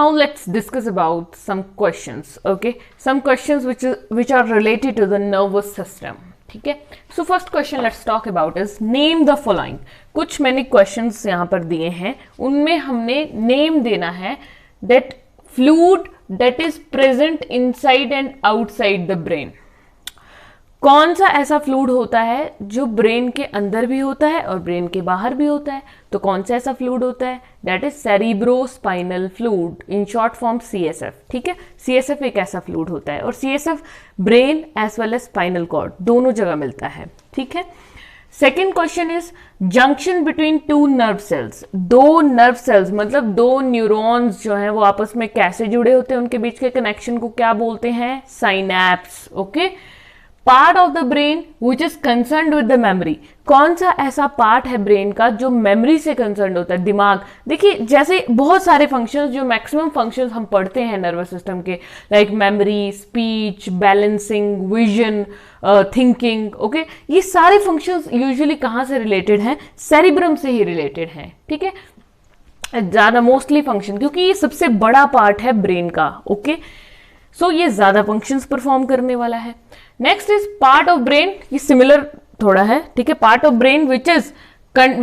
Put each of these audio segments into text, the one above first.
Now let's discuss about some questions, okay? Some questions which are related to the nervous system. ठीक है, so first question let's talk about is name the following. कुछ मैंने questions यहाँ पर दिए हैं, उनमें हमने नेम देना है that fluid that is present inside and outside the brain. कौन सा ऐसा फ्लूइड होता है जो ब्रेन के अंदर भी होता है और ब्रेन के बाहर भी होता है? तो कौन सा ऐसा फ्लूइड होता है? That is cerebrospinal fluid, in short form CSF। ठीक है, CSF एक ऐसा फ्लूइड होता है और CSF brain as well as spinal cord दोनों जगह मिलता है। ठीक है, second question is junction between two nerve cells. दो नर्व सेल्स मतलब दो न्यूरॉन्स जो हैं वो आपस में कैसे जुड़े होते हैं, उनके बीच के कनेक्शन को क्या बोलते हैं? Synapse. Okay, part of the brain which is concern with the memory. कौन सा ऐसा पार्ट है ब्रेन का जो मेमोरी से कंसर्न होता है? दिमाग। देखिए, जैसे बहुत सारे फंक्शंस, जो मैक्सिमम फंक्शंस हम पढ़ते हैं नर्वस सिस्टम के, like memory, speech, balancing, vision, thinking, okay, ये सारे फंक्शंस यूजुअली कहाँ से रिलेटेड हैं? सेरिब्रम से ही रिलेटेड हैं। ठीक है, ज्यादा मोस्टली फंक्शन, क्योंकि ये सबसे बड़ा पार्ट है ब्रेन का। ओके, सो ये ज्यादा फंक्शंस परफॉर्म करने वाला है। Next is part of brain, ये सिमिलर थोड़ा है। ठीक है, part of brain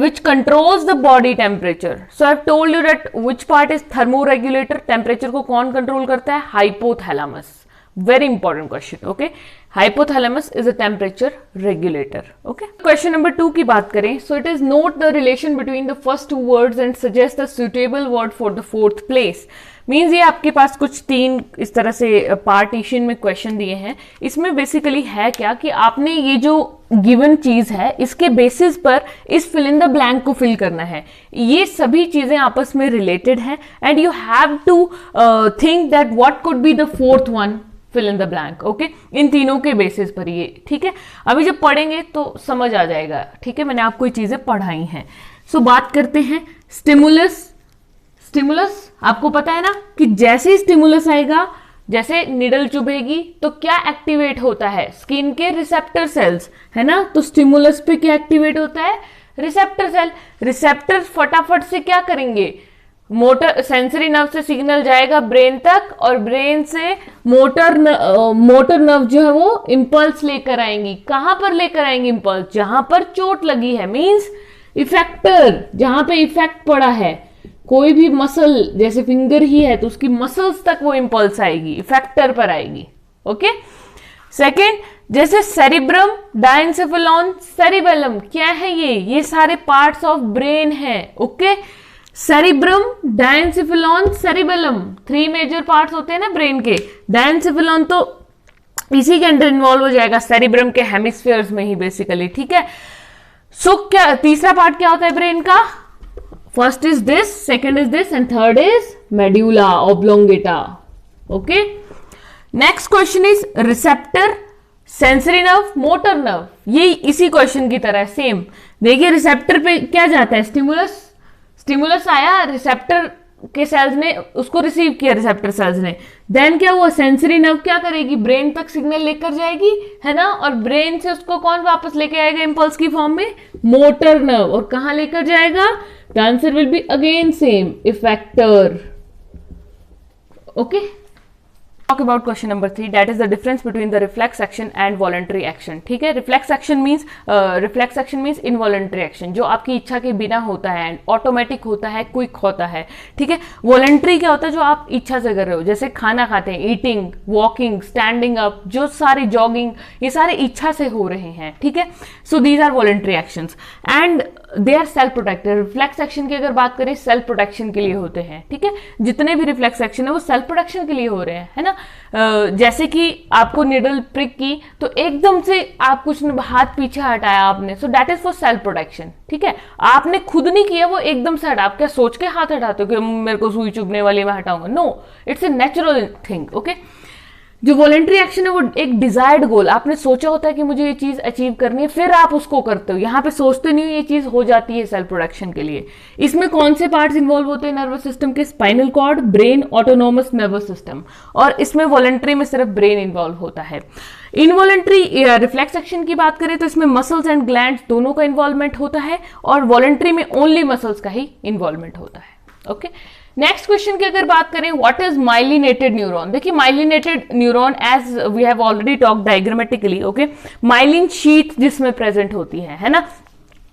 which controls the body temperature. So I've told you that which part is thermoregulator. Temperature को कौन कंट्रोल करता है? Hypothalamus. Very important question. Okay, hypothalamus is a temperature regulator. Okay, question number 2 की बात करें, so it is note the relation between the first two words and suggest the suitable word for the fourth place. Means ये आपके पास कुछ 3 इस तरह से partition में क्वेश्चन दिए हैं। इसमें बेसिकली है क्या कि आपने ये जो गिवन चीज है इसके बेसिस पर इस फिल इन द ब्लैंक को फिल करना है। ये सभी चीजें आपस में रिलेटेड हैं and you have to think that what could be the fourth one, fill in the blank. Okay, इन तीनों के बेसिस पर ये। ठीक है, अभी जब पढ़ेंगे तो समझ आ जाएगा। ठीक है, मैंने आपको ये चीजें पढ़ाई हैं। सो बात करते हैं स्टिमुलस। स्टिमुलस आपको पता है ना कि जैसे स्टिमुलस आएगा, जैसे निडल चुभेगी तो क्या एक्टिवेट होता है? स्किन के रिसेप्टर सेल्स, है ना। तो स्टिमुलस पे क्या एक्टिवेट होता है? Receptor cell. रिसेप्टर फटाफट से क्या करेंगे? मोटर सेंसरी नर्व से सिग्नल जाएगा ब्रेन तक और ब्रेन से मोटर नर्व जो है वो इंपल्स लेकर आएंगी। कहां पर लेकर आएंगी इंपल्स? जहां पर चोट लगी है, मींस इफेक्टर, जहां पे इफेक्ट पड़ा है। कोई भी मसल, जैसे फिंगर ही है तो उसकी मसल्स तक वो इंपल्स आएगी, इफेक्टर पर आएगी। ओके, सेकेंड, जैसे सेरिब्रम, डायनसेफेलॉन, सेरिबेलम, क्या है ये सारे पार्ट्स ऑफ ब्रेन हैं। Okay, cerebrum, diencephalon, cerebellum, 3 major parts होते हैं ना ब्रेन के। डायनसेफेलॉन तो इसी के अंदर इन्वॉल्व हो जाएगा, सेरिब्रम के हेमिस्फीयर्स में ही बेसिकली। ठीक है, सो क्या तीसरा पार्ट क्या होता है ब्रेन का? First is this, second is this and third is medulla oblongata. Okay, next question is receptor, sensory nerve, motor nerve. ये इसी क्वेश्चन की तरह सेम। देखिए, रिसेप्टर पे क्या जाता है? स्टिमुलस आया, रिसेप्टर के सेल्स ने उसको रिसीव किया, रिसेप्टर सेल्स ने। देन क्या हुआ? सेंसरी नर्व क्या करेगी? ब्रेन तक सिग्नल लेकर जाएगी, है ना। और ब्रेन से उसको कौन वापस लेके आएगा इम्पल्स की फॉर्म में? Motor nerve. और कहां लेकर जाएगा? The answer will be again same, effector. Okay. Talk about question number 3, that is the difference between the reflex action and voluntary action. ठीक है, reflex action means involuntary action, जो आपकी इच्छा के बिना होता है, ऑटोमेटिक होता है, क्विक होता है। ठीक है, वॉलंटरी क्या होता है? जो आप इच्छा से कर रहे हो, जैसे खाना खाते हैं, ईटिंग, वॉकिंग, स्टैंडिंग अप, जो सारे जॉगिंग, ये सारे इच्छा से हो रहे हैं। ठीक है, so these are voluntary actions and they are self protective. Reflex action की अगर बात करें, सेल्फ प्रोटेक्शन के लिए होते हैं। ठीक है, जितने भी रिफ्लेक्स एक्शन है वो सेल्फ प्रोटेक्शन के लिए हो रहे हैं, है ना। जैसे कि आपको निडल प्रिक की तो एकदम से आप कुछ हाथ पीछे हटाया आपने, so that is for self protection. ठीक है, आपने खुद नहीं किया, वो एकदम से हटा। आप क्या सोच के हाथ हटाते हो कि मेरे को सुई चुभने वाली मैं हटाऊंगा? No, it's a natural thing. Okay, जो वॉलंटरी एक्शन है वो एक डिजायर्ड गोल, आपने सोचा होता है कि मुझे ये चीज अचीव करनी है, फिर आप उसको करते हो। यहाँ पे सोचते नहीं हो, ये चीज हो जाती है सेल्फ प्रोटेक्शन के लिए। इसमें कौन से पार्ट्स इन्वॉल्व होते हैं नर्वस सिस्टम के? Spinal cord, brain, autonomous nervous system. और इसमें वॉलंटरी में सिर्फ ब्रेन इन्वॉल्व होता है। इनवॉलंटरी रिफ्लेक्स एक्शन की बात करें तो इसमें मसल्स एंड ग्लैंड्स दोनों का इन्वॉल्वमेंट होता है और वॉलंटरी में ओनली मसल्स का ही इन्वॉल्वमेंट होता है। ओके, नेक्स्ट क्वेश्चन की अगर बात करें, व्हाट इज माइलिनेटेड न्यूरॉन। देखिए myelinated neuron as we have already talk diagrammatically, okay, myelin sheet जिसमें प्रेजेंट होती है ना।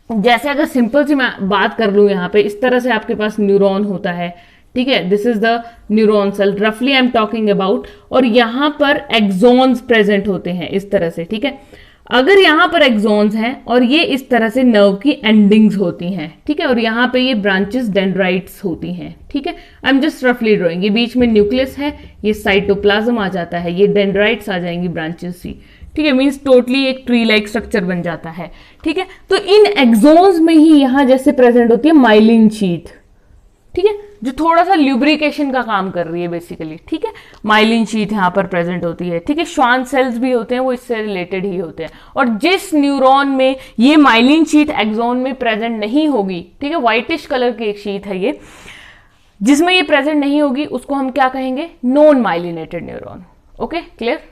जैसे अगर सिंपल सी मैं बात कर लूं, यहाँ पे इस तरह से आपके पास न्यूरॉन होता है, ठीक है, this is the neuron cell रफली आई एम टॉकिंग अबाउट, और यहां पर एक्सॉन्स प्रेजेंट होते हैं इस तरह से, ठीक है। अगर यहां पर एक्सॉन्स हैं और ये इस तरह से नर्व की एंडिंग्स होती हैं, ठीक है, और यहां पे ये ब्रांचेस डेंड्राइट्स होती हैं, ठीक है। आई एम जस्ट रफली ड्रॉइंग, ये बीच में न्यूक्लियस है, ये साइटोप्लाज्म आ जाता है, ये डेंड्राइट्स आ जाएंगी ब्रांचेस सी, ठीक है, मीन्स टोटली एक ट्री लाइक स्ट्रक्चर बन जाता है, ठीक है। तो इन एक्सॉन्स में ही यहां जैसे प्रेजेंट होती है माइलिन शीट, ठीक है, जो थोड़ा सा ल्यूब्रिकेशन का काम कर रही है बेसिकली, ठीक है। माइलिन शीट यहाँ पर प्रेजेंट होती है, ठीक है। श्वान सेल्स भी होते हैं, वो इससे रिलेटेड ही होते हैं। और जिस न्यूरॉन में ये माइलिन शीट एक्सॉन में प्रेजेंट नहीं होगी, ठीक है, व्हाइटिश कलर की एक शीट है ये, जिसमें ये प्रेजेंट नहीं होगी, उसको हम क्या कहेंगे, non myelinated neuron. Okay, clear.